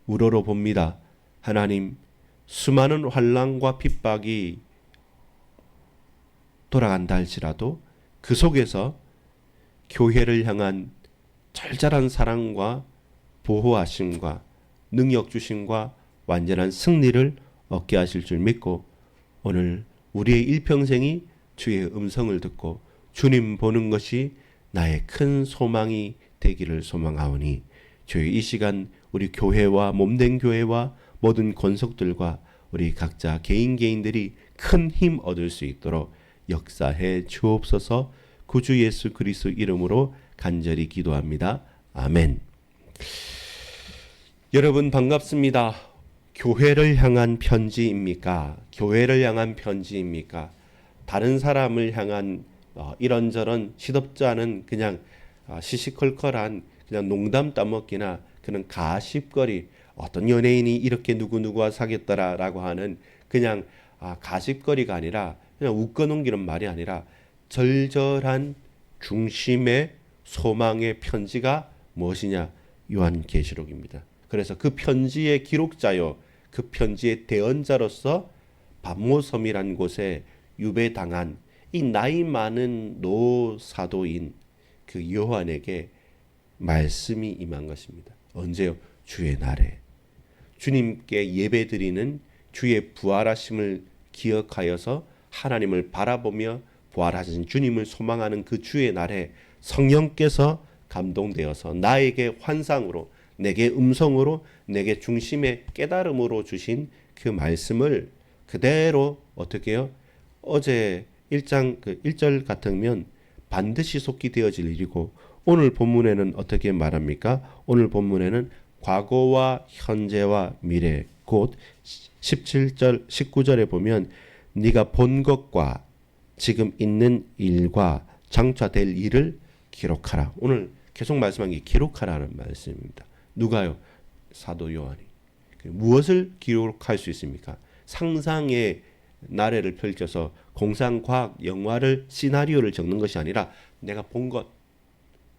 우러러 봅니다. 하나님, 수많은 환난과 핍박이 돌아간다 할지라도 그 속에서 교회를 향한 절절한 사랑과 보호하심과 능력 주심과 완전한 승리를 얻게 하실 줄 믿고 오늘 우리의 일평생이 주의 음성을 듣고 주님 보는 것이 나의 큰 소망이 되기를 소망하오니 주의 이 시간 우리 교회와 몸된 교회와 모든 권속들과 우리 각자 개인들이 큰 힘 얻을 수 있도록 역사해 주옵소서. 구주 예수 그리스도 이름으로 간절히 기도합니다. 아멘. 여러분 반갑습니다. 교회를 향한 편지입니까? 교회를 향한 편지입니까? 다른 사람을 향한 이런저런 시덥지 않은 그냥 시시콜콜한 그냥 농담 따먹기나 그런 가십거리, 어떤 연예인이 이렇게 누구누구와 사귀었더라라고 하는 그냥 가십거리가 아니라 그냥 웃겨넘기는 말이 아니라 절절한 중심의 소망의 편지가 무엇이냐? 요한계시록입니다. 그래서 그 편지의 기록자요, 그 편지의 대언자로서 pat모섬이란 곳에 유배당한 이 나이 많은 노사도인 그 요한에게 말씀이 임한 것입니다. 언제요? 주의 날에. 주님께 예배드리는 주의 부활하심을 기억하여서 하나님을 바라보며 부활하신 주님을 소망하는 그 주의 날에 성령께서 감동되어서 나에게 환상으로, 내게 음성으로, 내게 중심의 깨달음으로 주신 그 말씀을 그대로 어떻게 해요? 어제 1장 1절 같으면 반드시 속히 되어질 일이고, 오늘 본문에는 어떻게 말합니까? 오늘 본문에는 과거와 현재와 미래, 곧 17절 19절에 보면 네가 본 것과 지금 있는 일과 장차 될 일을 기록하라. 오늘 계속 말씀한 게 기록하라는 말씀입니다. 누가요? 사도 요한이. 무엇을 기록할 수 있습니까? 상상의 나래를 펼쳐서 공상과학 영화를 시나리오를 적는 것이 아니라 내가 본 것,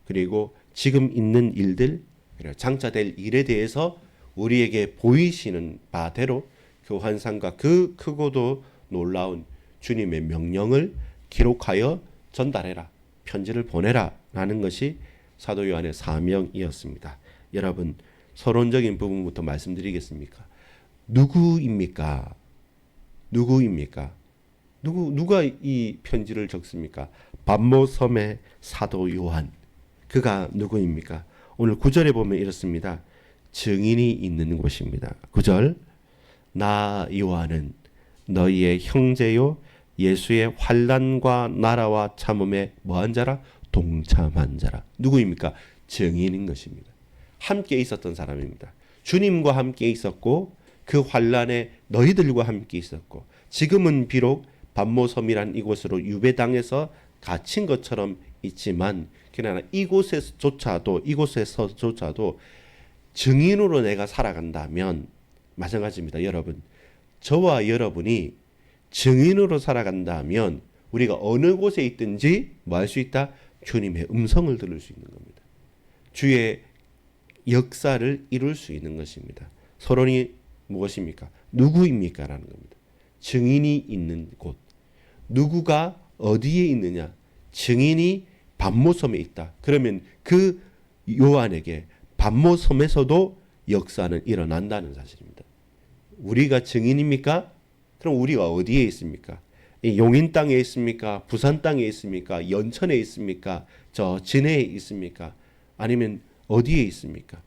그리고 지금 있는 일들, 그리고 장차 될 일에 대해서 우리에게 보이시는 바대로 그 환상과 그 크고도 놀라운 주님의 명령을 기록하여 전달해라, 편지를 보내라 라는 것이 사도 요한의 사명이었습니다. 여러분, 서론적인 부분부터 말씀드리겠습니까? 누구입니까? 누구입니까? 누가 이 편지를 적습니까? pat모섬의 사도 요한. 그가 누구입니까? 오늘 9절에 보면 이렇습니다. 증인이 있는 곳입니다. 9절, 나 요한은 너희의 형제요 예수의 환난과 나라와 참음에 뭐한 자라? 동참한 자라. 누구입니까? 증인인 것입니다. 함께 있었던 사람입니다. 주님과 함께 있었고 그 환난에 너희들과 함께 있었고, 지금은 비록 pat모섬이란 이곳으로 유배당해서 갇힌 것처럼 있지만 그러나 이곳에서조차도 증인으로 내가 살아간다면 마찬가지입니다. 여러분, 저와 여러분이 증인으로 살아간다면 우리가 어느 곳에 있든지 뭐 할 수 있다? 주님의 음성을 들을 수 있는 겁니다. 주의 역사를 이룰 수 있는 것입니다. 서론이 무엇입니까? 누구입니까? 라는 겁니다. 증인이 있는 곳. 누구가 어디에 있느냐? 증인이 pat모섬에 있다. 그러면 그 요한에게 pat모섬에서도 역사는 일어난다는 사실입니다. 우리가 증인입니까? 그럼 우리가 어디에 있습니까? 용인 땅에 있습니까? 부산 땅에 있습니까? 연천에 있습니까? 저 진해에 있습니까? 아니면 어디에 있습니까?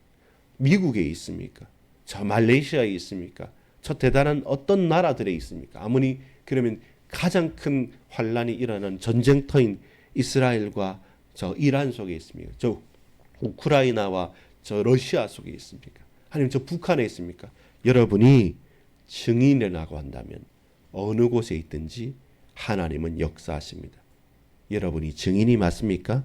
미국에 있습니까? 저 말레이시아에 있습니까? 저 대단한 어떤 나라들에 있습니까? 아무리 그러면 가장 큰 환란이 일어난 전쟁터인 이스라엘과 저 이란 속에 있습니까? 저 우크라이나와 저 러시아 속에 있습니까? 아니면 저 북한에 있습니까? 여러분이 증인이라고 한다면 어느 곳에 있든지 하나님은 역사하십니다. 여러분이 증인이 맞습니까?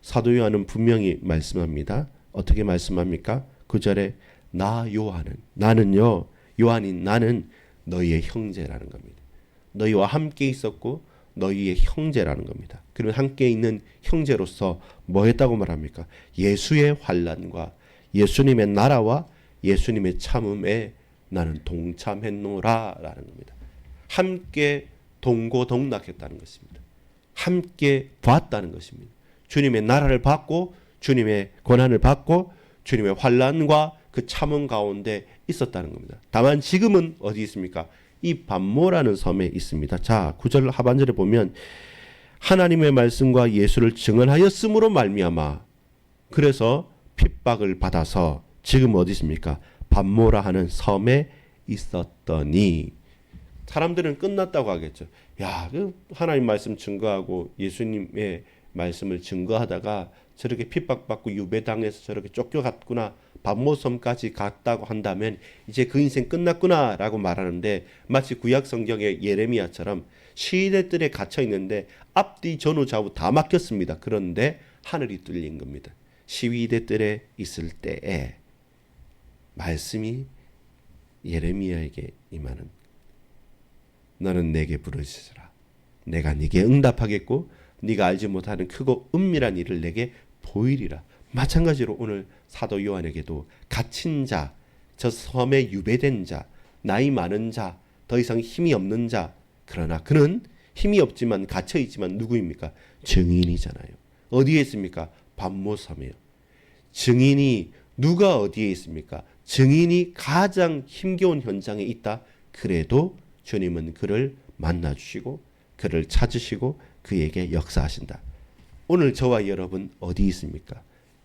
사도 요한은 분명히 말씀합니다. 어떻게 말씀합니까? 9절에 나 요한은, 나는요, 요한인 나는 너희의 형제라는 겁니다. 너희와 함께 있었고 너희의 형제라는 겁니다. 그러면 함께 있는 형제로서 뭐 했다고 말합니까? 예수의 환난과 예수님의 나라와 예수님의 참음에 나는 동참했노라라는 겁니다. 함께 동고동락했다는 것입니다. 함께 봤다는 것입니다. 주님의 나라를 받고 주님의 고난을 받고 주님의 환난과 그 참음 가운데 있었다는 겁니다. 다만 지금은 어디 있습니까? 이 반모라는 섬에 있습니다. 자, 9절 하반절에 보면 하나님의 말씀과 예수를 증언하였으므로 말미암아 그래서 핍박을 받아서 지금 어디 있습니까? 반모라 하는 섬에 있었더니 사람들은 끝났다고 하겠죠. 야, 그 하나님 말씀 증거하고 예수님의 말씀을 증거하다가 저렇게 핍박받고 유배당해서 저렇게 쫓겨갔구나. 반모섬까지 갔다고 한다면 이제 그 인생 끝났구나라고 말하는데 마치 구약 성경의 예레미야처럼 시대들에 갇혀 있는데 앞뒤 전후 좌우 다 막혔습니다. 그런데 하늘이 뚫린 겁니다. 시위대 뜰에 있을 때에 말씀이 예레미야에게 임하는 너는 내게 부르짖으라. 내가 네게 응답하겠고 네가 알지 못하는 크고 은밀한 일을 내게 보이리라. 마찬가지로 오늘 사도 요한에게도 갇힌 자, 저 섬에 유배된 자, 나이 많은 자, 더 이상 힘이 없는 자, 그러나 그는 힘이 없지만 갇혀 있지만 누구입니까? 증인이잖아요. 어디에 있습니까? 반모섬이에요. 증인이 누가 어디에 있습니까? 증인이 가장 힘겨운 현장에 있다. 그래도 주님은 그를 만나주시고 그를 찾으시고 그에게 역사하신다. 오늘 저와 여러분 어디 있습니까?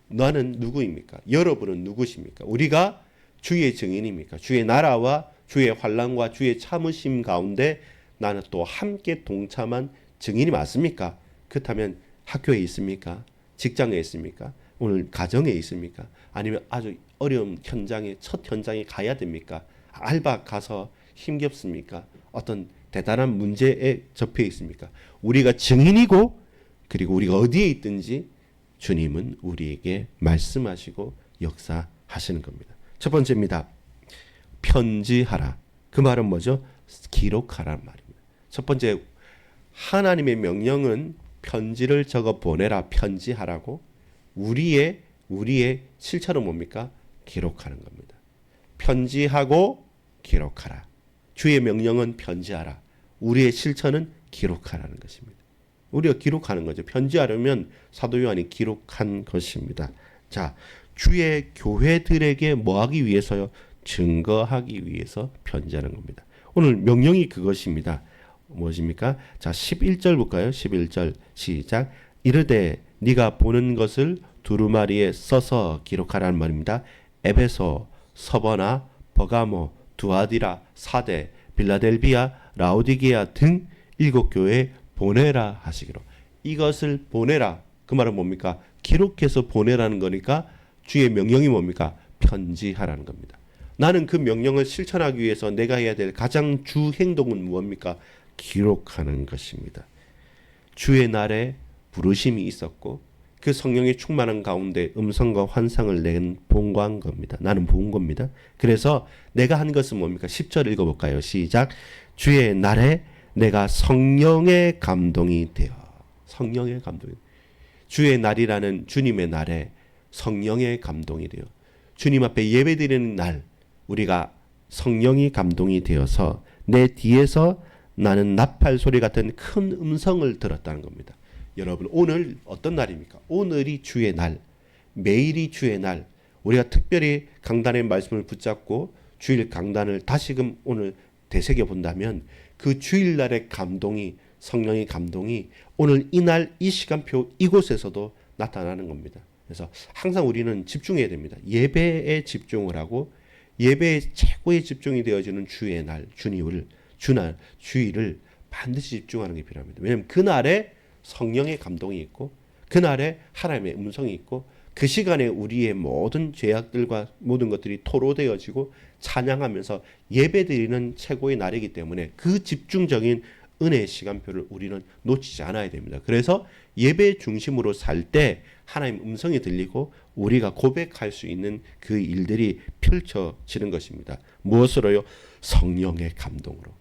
나는 누구입니까? 여러분은 누구십니까? 우리가 주의 증인입니까? 주의 나라와 주의 환난과 주의 참으심 가운데 나는 또 함께 동참한 증인이 맞습니까? 그렇다면 학교에 있습니까? 직장에 있습니까? 오늘 가정에 있습니까? 아니면 아주 어려운 현장에 첫 현장에 가야 됩니까? 알바 가서 힘겹습니까? 어떤 대단한 문제에 접해 있습니까? 우리가 증인이고 그리고 우리가 어디에 있든지 주님은 우리에게 말씀하시고 역사하시는 겁니다. 첫 번째입니다. 편지하라. 그 말은 뭐죠? 기록하라는 말입니다. 첫 번째 하나님의 명령은 편지를 적어 보내라. 편지하라고. 우리의 실천은 뭡니까? 기록하는 겁니다. 편지하고 기록하라. 주의 명령은 편지하라. 우리의 실천은 기록하라는 것입니다. 우리가 기록하는 거죠. 편지하려면 사도 요한이 기록한 것입니다. 자, 주의 교회들에게 뭐하기 위해서요? 증거하기 위해서 편지하는 겁니다. 오늘 명령이 그것입니다. 무엇입니까? 자, 11절 볼까요? 11절 시작. 이르되 네가 보는 것을 두루마리에 써서 기록하라는 말입니다. 에베소, 서버나, 버가모, 두아디라, 사데, 빌라델비아, 라오디게아 등 7교회에 보내라 하시기로. 이것을 보내라. 그 말은 뭡니까? 기록해서 보내라는 거니까 주의 명령이 뭡니까? 편지하라는 겁니다. 나는 그 명령을 실천하기 위해서 내가 해야 될 가장 주 행동은 무엇입니까? 기록하는 것입니다. 주의 날에 부르심이 있었고 그 성령의 충만한 가운데 음성과 환상을 낸 본고한 겁니다. 나는 본 겁니다. 그래서 내가 한 것은 뭡니까? 10절 읽어볼까요? 시작. 주의 날에 내가 성령의 감동이 되어. 성령의 감동이. 주의 날이라는 주님의 날에 성령의 감동이 되어. 주님 앞에 예배드리는 날 우리가 성령이 감동이 되어서 내 뒤에서 나는 나팔 소리 같은 큰 음성을 들었다는 겁니다. 여러분 오늘 어떤 날입니까? 오늘이 주의 날, 매일이 주의 날. 우리가 특별히 강단의 말씀을 붙잡고 주일 강단을 다시금 오늘 되새겨 본다면 그 주일날의 감동이 성령의 감동이 오늘 이날 이 시간표 이곳에서도 나타나는 겁니다. 그래서 항상 우리는 집중해야 됩니다. 예배에 집중을 하고 예배에 최고의 집중이 되어지는 주의 날, 주날, 주일을 반드시 집중하는 게 필요합니다. 왜냐하면 그날에 성령의 감동이 있고 그날에 하나님의 음성이 있고 그 시간에 우리의 모든 죄악들과 모든 것들이 토로되어지고 찬양하면서 예배드리는 최고의 날이기 때문에 그 집중적인 은혜의 시간표를 우리는 놓치지 않아야 됩니다. 그래서 예배 중심으로 살 때 하나님 음성이 들리고 우리가 고백할 수 있는 그 일들이 펼쳐지는 것입니다. 무엇으로요? 성령의 감동으로.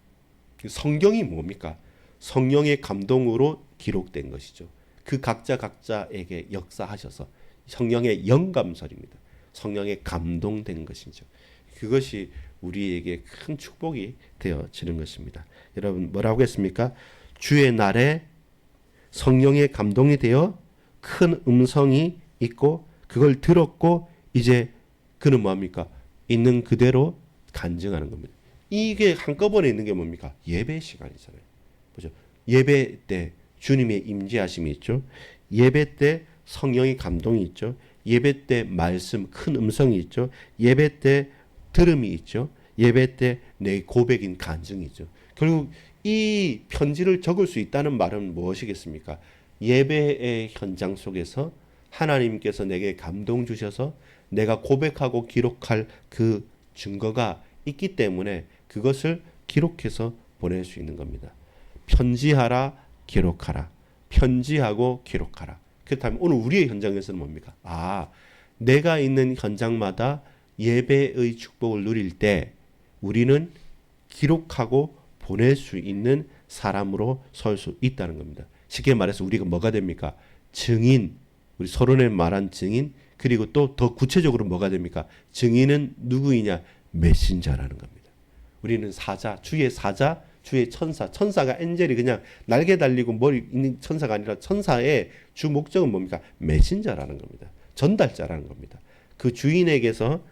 성경이 뭡니까? 성령의 감동으로 기록된 것이죠. 그 각자에게 역사하셔서 성령의 영감설입니다. 성령의 감동된 것이죠. 그것이 우리에게 큰 축복이 되어지는 것입니다. 여러분 뭐라고 했습니까? 주의 날에 성령의 감동이 되어 큰 음성이 있고 그걸 들었고 이제 그는 뭐합니까? 있는 그대로 간증하는 겁니다. 이게 한꺼번에 있는 게 뭡니까? 예배 시간이잖아요. 보죠. 예배 때 주님의 임재하심이 있죠. 예배 때 성령의 감동이 있죠. 예배 때 말씀 큰 음성이 있죠. 예배 때 들음이 있죠. 예배 때 내 고백인 간증이 있죠. 결국 이 편지를 적을 수 있다는 말은 무엇이겠습니까? 예배의 현장 속에서 하나님께서 내게 감동 주셔서 내가 고백하고 기록할 그 증거가 있기 때문에 그것을 기록해서 보낼 수 있는 겁니다. 편지하라, 기록하라. 편지하고 기록하라. 그렇다면 오늘 우리의 현장에서는 뭡니까? 내가 있는 현장마다 예배의 축복을 누릴 때 우리는 기록하고 보낼 수 있는 사람으로 설 수 있다는 겁니다. 쉽게 말해서 우리가 뭐가 됩니까? 증인, 우리 서론에 말한 증인, 그리고 또 더 구체적으로 뭐가 됩니까? 증인은 누구이냐? 메신저라는 겁니다. 우리는 사자, 주의 천사, 천사가 엔젤이 그냥 날개 달리고 머리 있는 천사가 아니라 천사의 주 목적은 뭡니까? 메신저라는 겁니다. 전달자라는 겁니다. 그 주인에게서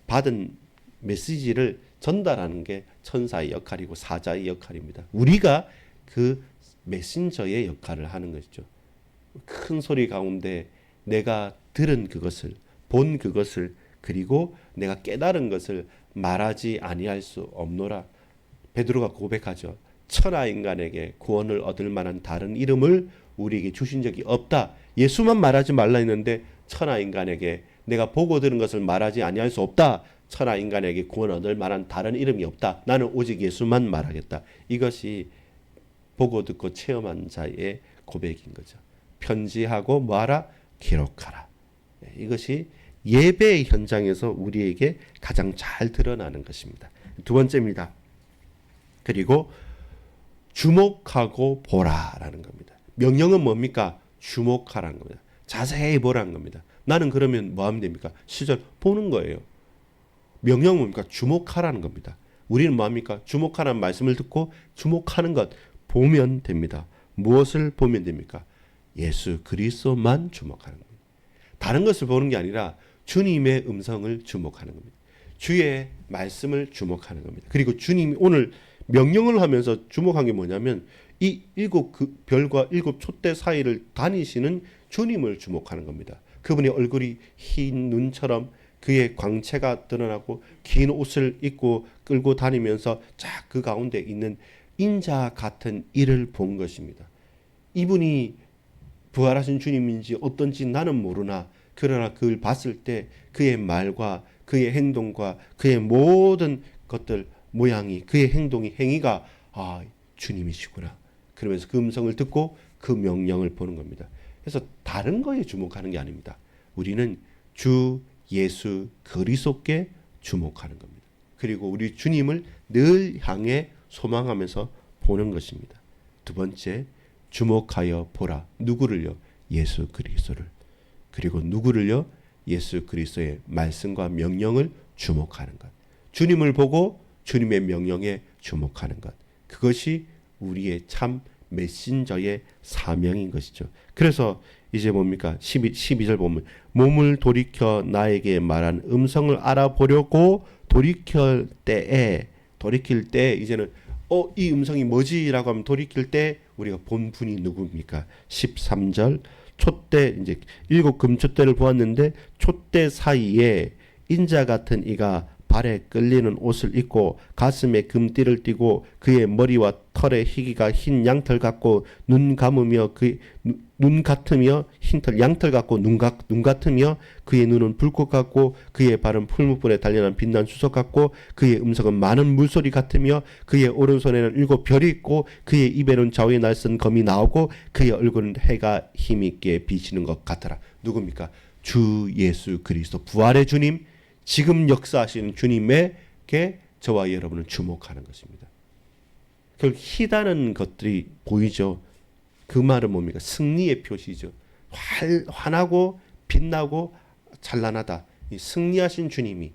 받은 메시지를 전달하는 게 천사의 역할이고 사자의 역할입니다. 우리가 그 메신저의 역할을 하는 것이죠. 큰 소리 가운데 내가 들은 그것을, 본 그것을, 그리고 내가 깨달은 것을 말하지 아니할 수 없노라. 베드로가 고백하죠. 천하 인간에게 구원을 얻을 만한 다른 이름을 우리에게 주신 적이 없다. 예수만 말하지 말라 했는데 천하 인간에게 내가 보고 들은 것을 말하지 아니할 수 없다. 천하 인간에게 구원 얻을 만한 다른 이름이 없다. 나는 오직 예수만 말하겠다. 이것이 보고 듣고 체험한 자의 고백인 거죠. 편지하고 뭐하라? 기록하라. 이것이 예배의 현장에서 우리에게 가장 잘 드러나는 것입니다. 두 번째입니다. 그리고 주목하고 보라라는 겁니다. 명령은 뭡니까? 주목하라는 겁니다. 자세히 보라는 겁니다. 나는 그러면 뭐 하면 됩니까? 시절 보는 거예요. 명령은 뭡니까? 주목하라는 겁니다. 우리는 뭐 합니까? 주목하라는 말씀을 듣고 주목하는 것 보면 됩니다. 무엇을 보면 됩니까? 예수 그리스도만 주목하는 겁니다. 다른 것을 보는 게 아니라 주님의 음성을 주목하는 겁니다. 주의 말씀을 주목하는 겁니다. 그리고 주님이 오늘 명령을 하면서 주목한 게 뭐냐면 이 일곱 그 별과 일곱 촛대 사이를 다니시는 주님을 주목하는 겁니다. 그분의 얼굴이 흰 눈처럼 그의 광채가 드러나고 긴 옷을 입고 끌고 다니면서 쫙 그 가운데 있는 인자 같은 이를 본 것입니다. 이분이 부활하신 주님인지 어떤지 나는 모르나 그러나 그를 봤을 때 그의 말과 그의 행동과 그의 모든 것들 모양이 그의 행위가 주님이시구나. 그러면서 그 음성을 듣고 그 명령을 보는 겁니다. 그래서 다른 거에 주목하는 게 아닙니다. 우리는 주 예수 그리스도께 주목하는 겁니다. 그리고 우리 주님을 늘 향해 소망하면서 보는 것입니다. 두 번째, 주목하여 보라. 누구를요? 예수 그리스도를. 그리고 누구를요? 예수 그리스도의 말씀과 명령을 주목하는 것. 주님을 보고 주님의 명령에 주목하는 것. 그것이 우리의 참 메신저의 사명인 것이죠. 그래서 이제 뭡니까? 12절 보면 몸을 돌이켜 나에게 말한 음성을 알아보려고 돌이킬 때 이제는 이 음성이 뭐지라고 하면 돌이킬 때 우리가 본 분이 누굽니까? 13절 촛대 이제 일곱 금촛대를 보았는데 촛대 사이에 인자 같은 이가 발에 끌리는 옷을 입고 가슴에 금띠를 띠고 그의 머리와 털의 희기가 흰 양털 같고 눈 감으며 눈 같으며 흰털 양털 같고 눈 같으며 그의 눈은 불꽃 같고 그의 발은 풀무불에 단련한 빛난 수석 같고 그의 음성은 많은 물소리 같으며 그의 오른손에는 일곱 별이 있고 그의 입에는 좌우에 날선 검이 나오고 그의 얼굴은 해가 힘있게 비치는 것 같더라. 누굽니까? 주 예수 그리스도 부활의 주님, 지금 역사하시는 주님에게 저와 여러분은 주목하는 것입니다. 결국 희다는 것들이 보이죠. 그 말은 뭡니까? 승리의 표시죠. 환하고 빛나고 찬란하다. 이 승리하신 주님이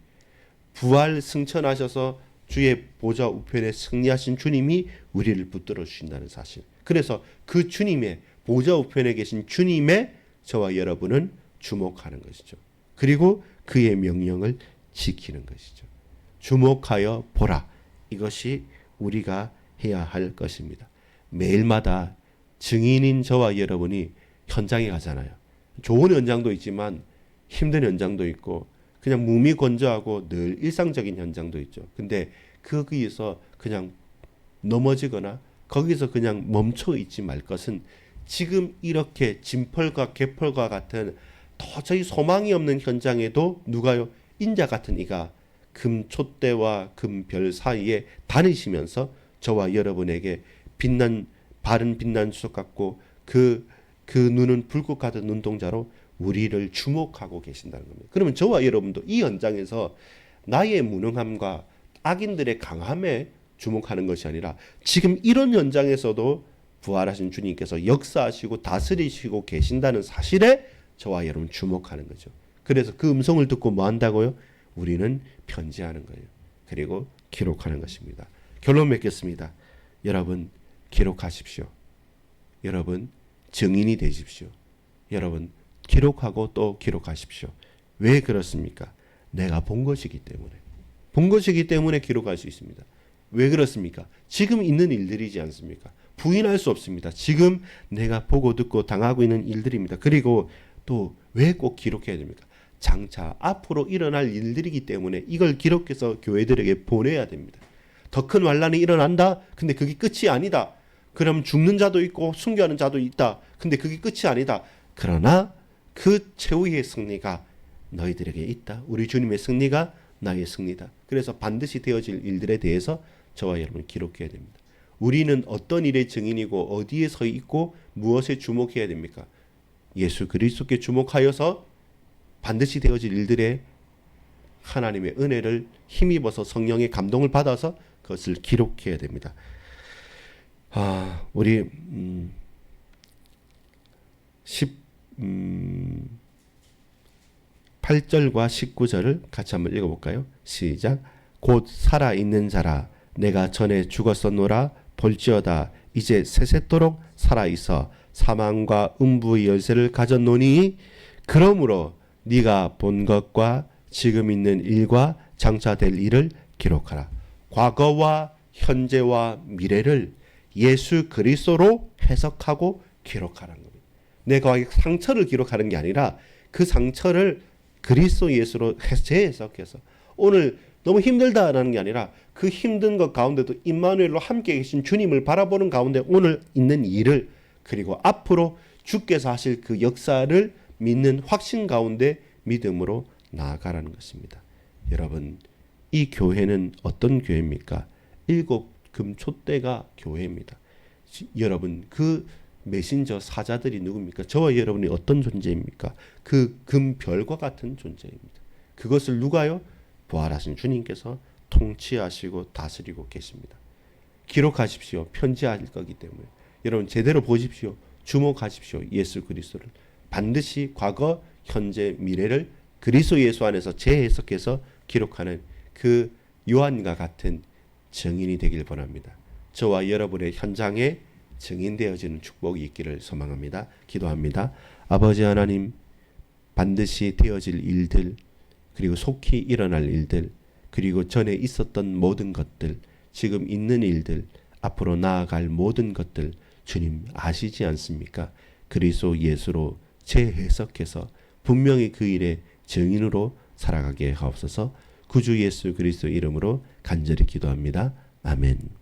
부활 승천하셔서 주의 보좌 우편에 승리하신 주님이 우리를 붙들어 주신다는 사실. 그래서 그 주님의 보좌 우편에 계신 주님의 저와 여러분은 주목하는 것이죠. 그리고 그의 명령을 지키는 것이죠. 주목하여 보라. 이것이 우리가 해야 할 것입니다. 매일마다 증인인 저와 여러분이 현장에 가잖아요. 좋은 현장도 있지만 힘든 현장도 있고 그냥 무미건조하고 늘 일상적인 현장도 있죠. 근데 거기에서 그냥 넘어지거나 거기서 그냥 멈춰 있지 말 것은 지금 이렇게 진펄과 개펄과 같은 도저히 소망이 없는 현장에도 누가요? 인자 같은 이가 금촛대와 금별 사이에 다니시면서 저와 여러분에게 바른 빛난 주석 같고 그 눈은 불꽃 같은 눈동자로 우리를 주목하고 계신다는 겁니다. 그러면 저와 여러분도 이 현장에서 나의 무능함과 악인들의 강함에 주목하는 것이 아니라 지금 이런 현장에서도 부활하신 주님께서 역사하시고 다스리시고 계신다는 사실에 저와 여러분 주목하는 거죠. 그래서 그 음성을 듣고 뭐 한다고요? 우리는 편지하는 거예요. 그리고 기록하는 것입니다. 결론 맺겠습니다. 여러분 기록하십시오. 여러분 증인이 되십시오. 여러분 기록하고 또 기록하십시오. 왜 그렇습니까? 내가 본 것이기 때문에. 본 것이기 때문에 기록할 수 있습니다. 왜 그렇습니까? 지금 있는 일들이지 않습니까? 부인할 수 없습니다. 지금 내가 보고 듣고 당하고 있는 일들입니다. 그리고 또 왜 꼭 기록해야 됩니까? 장차 앞으로 일어날 일들이기 때문에 이걸 기록해서 교회들에게 보내야 됩니다. 더 큰 환란이 일어난다? 근데 그게 끝이 아니다. 그럼 죽는 자도 있고 순교하는 자도 있다. 근데 그게 끝이 아니다. 그러나 그 최후의 승리가 너희들에게 있다. 우리 주님의 승리가 나의 승리다. 그래서 반드시 되어질 일들에 대해서 저와 여러분 기록해야 됩니다. 우리는 어떤 일의 증인이고 어디에 서 있고 무엇에 주목해야 됩니까? 예수 그리스도께 주목하여서 반드시 되어질 일들에 하나님의 은혜를 힘입어서 성령의 감동을 받아서 그것을 기록해야 됩니다. 우리 8절과 19절을 같이 한번 읽어볼까요? 시작. 곧 살아있는 자라 내가 전에 죽었었노라 볼지어다 이제 세세토록 살아있어 사망과 음부의 열쇠를 가졌노니 그러므로 네가 본 것과 지금 있는 일과 장차 될 일을 기록하라. 과거와 현재와 미래를 예수 그리스도로 해석하고 기록하라는 겁니다. 내가 상처를 기록하는 게 아니라 그 상처를 그리스도 예수로 재해석해서 오늘 너무 힘들다라는 게 아니라 그 힘든 것 가운데도 임마누엘로 함께 계신 주님을 바라보는 가운데 오늘 있는 일을 그리고 앞으로 주께서 하실 그 역사를 믿는 확신 가운데 믿음으로 나아가라는 것입니다. 여러분 이 교회는 어떤 교회입니까? 7 금촛대가 교회입니다. 여러분 그 메신저 사자들이 누굽니까? 저와 여러분이 어떤 존재입니까? 그 금별과 같은 존재입니다. 그것을 누가요? 부활하신 주님께서 통치하시고 다스리고 계십니다. 기록하십시오. 편지할 거기 때문에. 여러분 제대로 보십시오. 주목하십시오. 예수 그리스도를. 반드시 과거, 현재, 미래를 그리스도 예수 안에서 재해석해서 기록하는 그 요한과 같은 증인이 되길 바랍니다. 저와 여러분의 현장에 증인되어지는 축복이 있기를 소망합니다. 기도합니다. 아버지 하나님, 반드시 되어질 일들, 그리고 속히 일어날 일들, 그리고 전에 있었던 모든 것들, 지금 있는 일들, 앞으로 나아갈 모든 것들 주님 아시지 않습니까? 그리스도 예수로 재해석해서 분명히 그 일의 증인으로 살아가게 하옵소서. 구주 예수 그리스도 이름으로 간절히 기도합니다. 아멘.